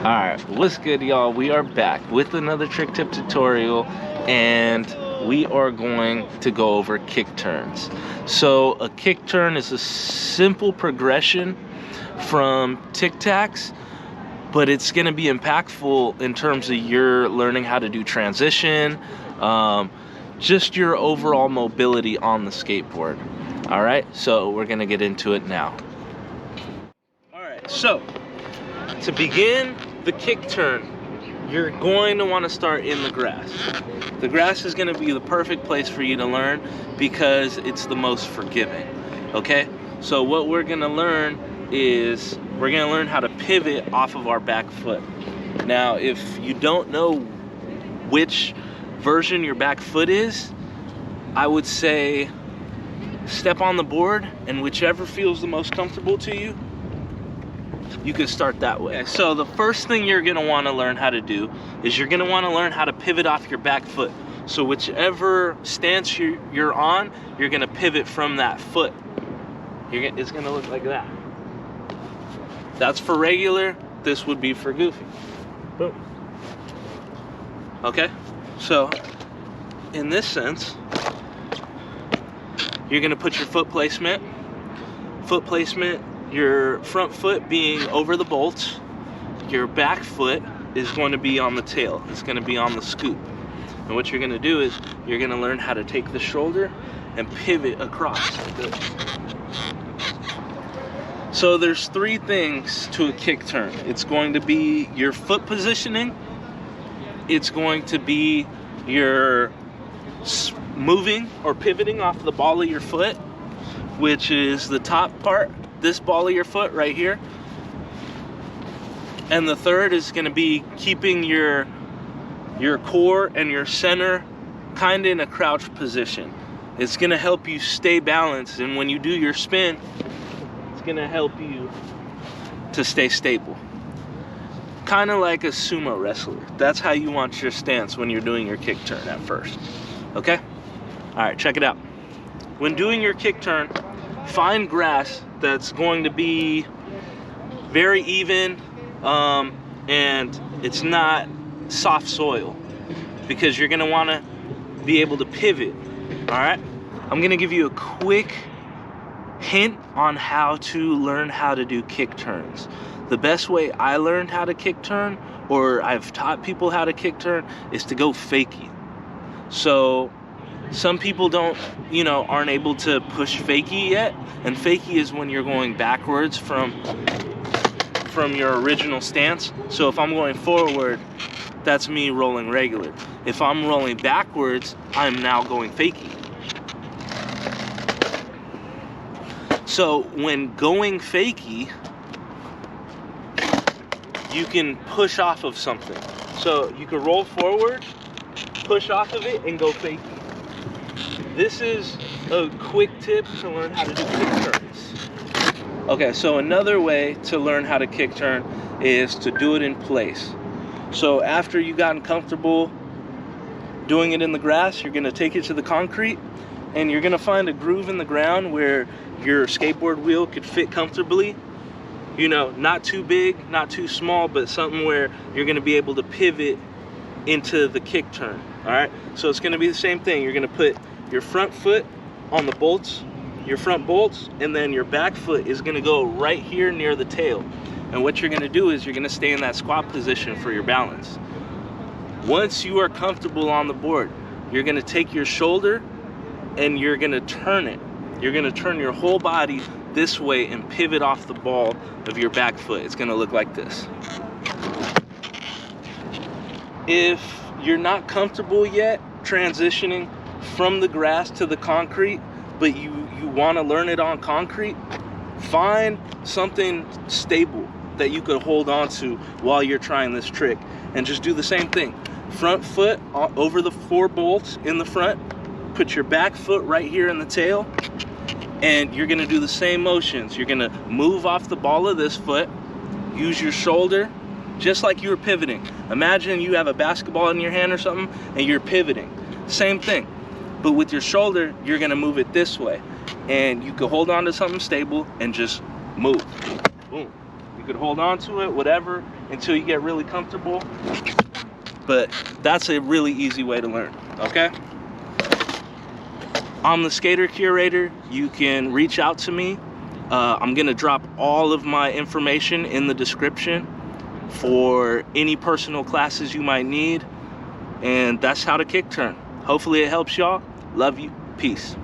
Alright, what's good, y'all? We are back with another trick tip tutorial, and we are going to go over kick turns. So a kick turn is a simple progression from tic-tacs, but it's going to be impactful in terms of your learning how to do transition, just your overall mobility on the skateboard. Alright, so we're going to get into it now. Alright, so to begin the kick turn, you're going to want to start in the grass. The grass is going to be the perfect place for you to learn because it's the most forgiving. Okay, so what we're going to learn is we're going to learn how to pivot off of our back foot. Now, if you don't know which version your back foot is, I would say step on the board, and whichever feels the most comfortable to you, you can start that way. So the first thing you're going to want to learn how to do is you're going to want to learn how to pivot off your back foot. So whichever stance you're on, you're going to pivot from that foot. It's going to look like that. That's for regular. This would be for goofy. Boom. Okay, so in this sense, you're going to put your foot placement, your front foot being over the bolts, your back foot is going to be on the tail. It's going to be on the scoop. And what you're going to do is you're going to learn how to take the shoulder and pivot across like this. So there's three things to a kick turn. It's going to be your foot positioning, it's going to be your moving or pivoting off the ball of your foot, which is the top part, this ball of your foot right here. And the third is going to be keeping your core and your center kind of in a crouched position. It's going to help you stay balanced, and when you do your spin, it's going to help you to stay stable. Kind of like a sumo wrestler. That's how you want your stance when you're doing your kick turn at first. Okay? All right, check it out. When doing your kick turn, find grass that's going to be very even, and it's not soft soil, because you're going to want to be able to pivot. All right, I'm going to give you a quick hint on how to learn how to do kick turns. The best way I learned how to kick turn, or I've taught people how to kick turn, is to go fakie. So some people aren't able to push fakie yet, and fakie is when you're going backwards from your original stance. So if I'm going forward, that's me rolling regular. If I'm rolling backwards, I'm now going fakie. So when going fakie, you can push off of something. So you can roll forward, push off of it, and go fakie. This is a quick tip to learn how to do kick turns. Okay, so another way to learn how to kick turn is to do it in place. So after you've gotten comfortable doing it in the grass, you're gonna take it to the concrete, and you're gonna find a groove in the ground where your skateboard wheel could fit comfortably. You know, not too big, not too small, but something where you're gonna be able to pivot into the kick turn. All right, so it's gonna be the same thing. You're gonna put your front foot on the bolts, your front bolts, and then your back foot is gonna go right here near the tail. And what you're gonna do is you're gonna stay in that squat position for your balance. Once you are comfortable on the board, you're gonna take your shoulder and you're gonna turn it. You're gonna turn your whole body this way and pivot off the ball of your back foot. It's gonna look like this. If you're not comfortable yet transitioning from the grass to the concrete, but you want to learn it on concrete, find something stable that you could hold on to while you're trying this trick, and just do the same thing. Front foot over the 4 bolts in the front, put your back foot right here in the tail, and you're going to do the same motions. You're going to move off the ball of this foot, use your shoulder just like you were pivoting. Imagine you have a basketball in your hand or something and you're pivoting. Same thing, but with your shoulder, you're gonna move it this way, and you can hold on to something stable and just move. Boom. You could hold on to it, whatever. until you get really comfortable. But that's a really easy way to learn, okay? I'm the SkaterCurator. You can reach out to me. I'm gonna drop all of my information in the description for any personal classes you might need. And that's how to kick turn. Hopefully it helps y'all. Love you. Peace.